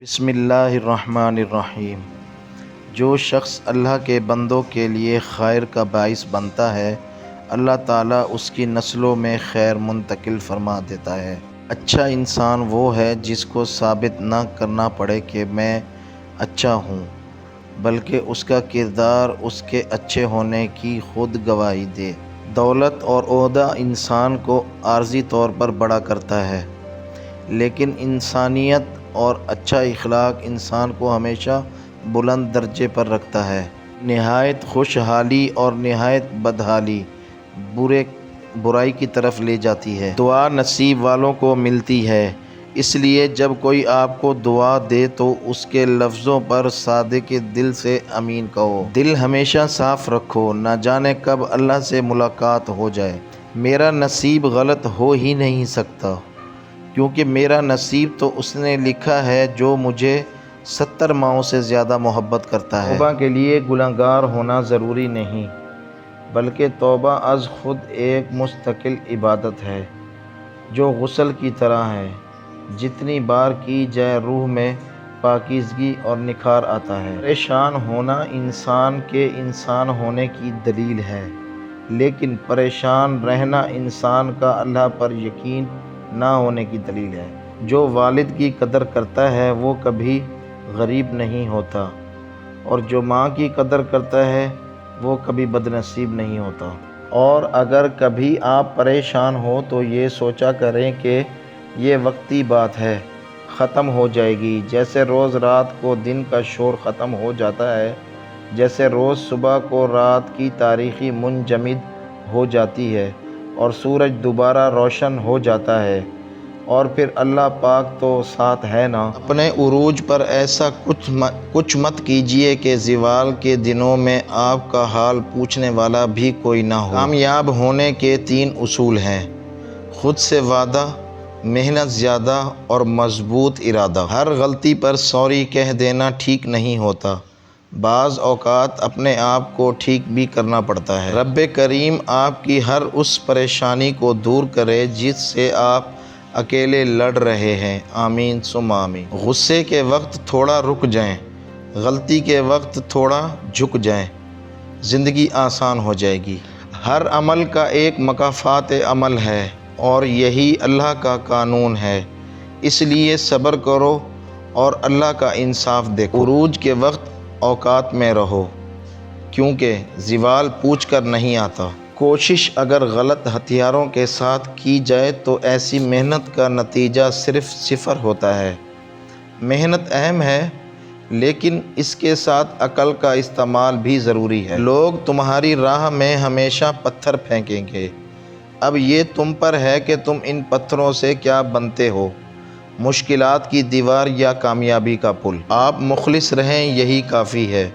بسم اللہ الرحمن الرحیم۔ جو شخص اللہ کے بندوں کے لیے خیر کا باعث بنتا ہے، اللہ تعالیٰ اس کی نسلوں میں خیر منتقل فرما دیتا ہے۔ اچھا انسان وہ ہے جس کو ثابت نہ کرنا پڑے کہ میں اچھا ہوں، بلکہ اس کا کردار اس کے اچھے ہونے کی خود گواہی دے۔ دولت اور عہدہ انسان کو عارضی طور پر بڑا کرتا ہے، لیکن انسانیت اور اچھا اخلاق انسان کو ہمیشہ بلند درجے پر رکھتا ہے۔ نہایت خوشحالی اور نہایت بدحالی برائی کی طرف لے جاتی ہے۔ دعا نصیب والوں کو ملتی ہے، اس لیے جب کوئی آپ کو دعا دے تو اس کے لفظوں پر صادق دل سے آمین کہو۔ دل ہمیشہ صاف رکھو، نہ جانے کب اللہ سے ملاقات ہو جائے۔ میرا نصیب غلط ہو ہی نہیں سکتا، کیونکہ میرا نصیب تو اس نے لکھا ہے جو مجھے 70 ماؤں سے زیادہ محبت کرتا ہے۔ توبہ کے لیے گنہگار ہونا ضروری نہیں، بلکہ توبہ از خود ایک مستقل عبادت ہے جو غسل کی طرح ہے۔ جتنی بار کی جائے روح میں پاکیزگی اور نکھار آتا ہے۔ پریشان ہونا انسان کے انسان ہونے کی دلیل ہے، لیکن پریشان رہنا انسان کا اللہ پر یقین نہ ہونے کی دلیل ہے۔ جو والد کی قدر کرتا ہے وہ کبھی غریب نہیں ہوتا، اور جو ماں کی قدر کرتا ہے وہ کبھی بد نصیب نہیں ہوتا۔ اور اگر کبھی آپ پریشان ہو تو یہ سوچا کریں کہ یہ وقتی بات ہے، ختم ہو جائے گی۔ جیسے روز رات کو دن کا شور ختم ہو جاتا ہے، جیسے روز صبح کو رات کی تاریکی منجمد ہو جاتی ہے اور سورج دوبارہ روشن ہو جاتا ہے، اور پھر اللہ پاک تو ساتھ ہے نا۔ اپنے عروج پر ایسا کچھ مت کیجیے کہ زوال کے دنوں میں آپ کا حال پوچھنے والا بھی کوئی نہ ہو۔ کامیاب ہونے کے 3 اصول ہیں: خود سے وعدہ، محنت زیادہ اور مضبوط ارادہ۔ ہر غلطی پر سوری کہہ دینا ٹھیک نہیں ہوتا، بعض اوقات اپنے آپ کو ٹھیک بھی کرنا پڑتا ہے۔ رب کریم آپ کی ہر اس پریشانی کو دور کرے جس سے آپ اکیلے لڑ رہے ہیں، آمین ثم آمین۔ غصے کے وقت تھوڑا رک جائیں، غلطی کے وقت تھوڑا جھک جائیں، زندگی آسان ہو جائے گی۔ ہر عمل کا ایک مکافات عمل ہے، اور یہی اللہ کا قانون ہے، اس لیے صبر کرو اور اللہ کا انصاف دیکھو۔ عروج کے وقت اوقات میں رہو، کیونکہ زوال پوچھ کر نہیں آتا۔ کوشش اگر غلط ہتھیاروں کے ساتھ کی جائے تو ایسی محنت کا نتیجہ صرف 0 ہوتا ہے۔ محنت اہم ہے، لیکن اس کے ساتھ عقل کا استعمال بھی ضروری ہے۔ لوگ تمہاری راہ میں ہمیشہ پتھر پھینکیں گے، اب یہ تم پر ہے کہ تم ان پتھروں سے کیا بنتے ہو، مشکلات کی دیوار یا کامیابی کا پل۔ آپ مخلص رہیں، یہی کافی ہے،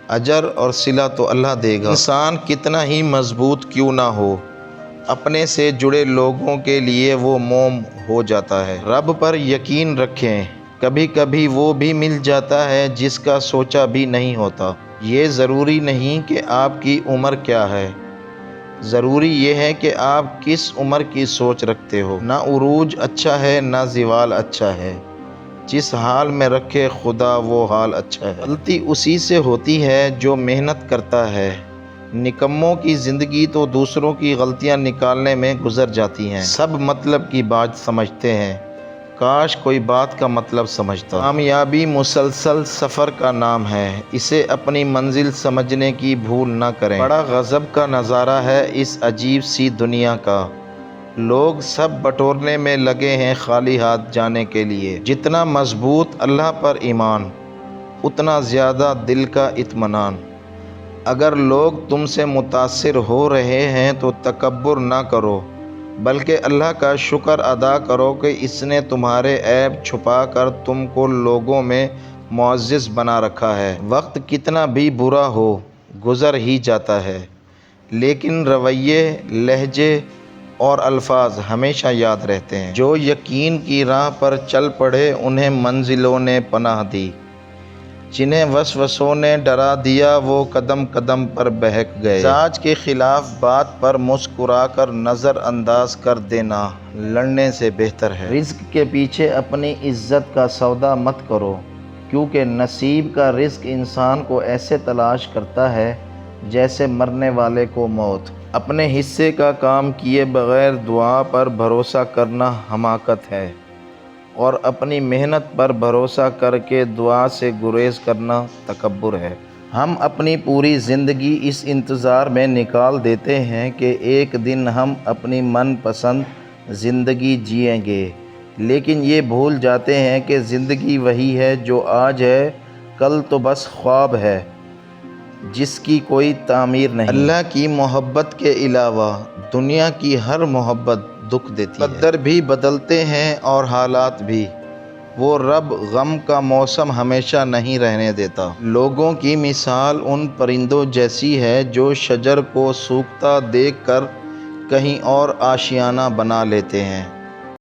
اجر اور صلہ تو اللہ دے گا۔ انسان کتنا ہی مضبوط کیوں نہ ہو، اپنے سے جڑے لوگوں کے لیے وہ موم ہو جاتا ہے۔ رب پر یقین رکھیں، کبھی کبھی وہ بھی مل جاتا ہے جس کا سوچا بھی نہیں ہوتا۔ یہ ضروری نہیں کہ آپ کی عمر کیا ہے، ضروری یہ ہے کہ آپ کس عمر کی سوچ رکھتے ہو۔ نہ عروج اچھا ہے نہ زوال اچھا ہے، جس حال میں رکھے خدا وہ حال اچھا ہے۔ غلطی اسی سے ہوتی ہے جو محنت کرتا ہے، نکموں کی زندگی تو دوسروں کی غلطیاں نکالنے میں گزر جاتی ہیں۔ سب مطلب کی بات سمجھتے ہیں، کاش کوئی بات کا مطلب سمجھتا۔ کامیابی مسلسل سفر کا نام ہے، اسے اپنی منزل سمجھنے کی بھول نہ کریں۔ بڑا غضب کا نظارہ ہے اس عجیب سی دنیا کا، لوگ سب بٹورنے میں لگے ہیں خالی ہاتھ جانے کے لیے۔ جتنا مضبوط اللہ پر ایمان، اتنا زیادہ دل کا اطمینان۔ اگر لوگ تم سے متاثر ہو رہے ہیں تو تکبر نہ کرو، بلکہ اللہ کا شکر ادا کرو کہ اس نے تمہارے عیب چھپا کر تم کو لوگوں میں معزز بنا رکھا ہے۔ وقت کتنا بھی برا ہو گزر ہی جاتا ہے، لیکن رویے، لہجے اور الفاظ ہمیشہ یاد رہتے ہیں۔ جو یقین کی راہ پر چل پڑے انہیں منزلوں نے پناہ دی، جنہیں وسوسوں نے ڈرا دیا وہ قدم قدم پر بہک گئے۔ مزاج کے خلاف بات پر مسکرا کر نظر انداز کر دینا لڑنے سے بہتر ہے۔ رزق کے پیچھے اپنی عزت کا سودا مت کرو، کیونکہ نصیب کا رزق انسان کو ایسے تلاش کرتا ہے جیسے مرنے والے کو موت۔ اپنے حصے کا کام کیے بغیر دعا پر بھروسہ کرنا حماقت ہے، اور اپنی محنت پر بھروسہ کر کے دعا سے گریز کرنا تکبر ہے۔ ہم اپنی پوری زندگی اس انتظار میں نکال دیتے ہیں کہ ایک دن ہم اپنی من پسند زندگی جئیں گے، لیکن یہ بھول جاتے ہیں کہ زندگی وہی ہے جو آج ہے، کل تو بس خواب ہے جس کی کوئی تعمیر نہیں۔ اللہ کی محبت کے علاوہ دنیا کی ہر محبت دکھ دیتی ہے۔ قدر بھی بدلتے ہیں اور حالات بھی۔ وہ رب غم کا موسم ہمیشہ نہیں رہنے دیتا۔ لوگوں کی مثال ان پرندوں جیسی ہے جو شجر کو سوکھتا دیکھ کر کہیں اور آشیانہ بنا لیتے ہیں۔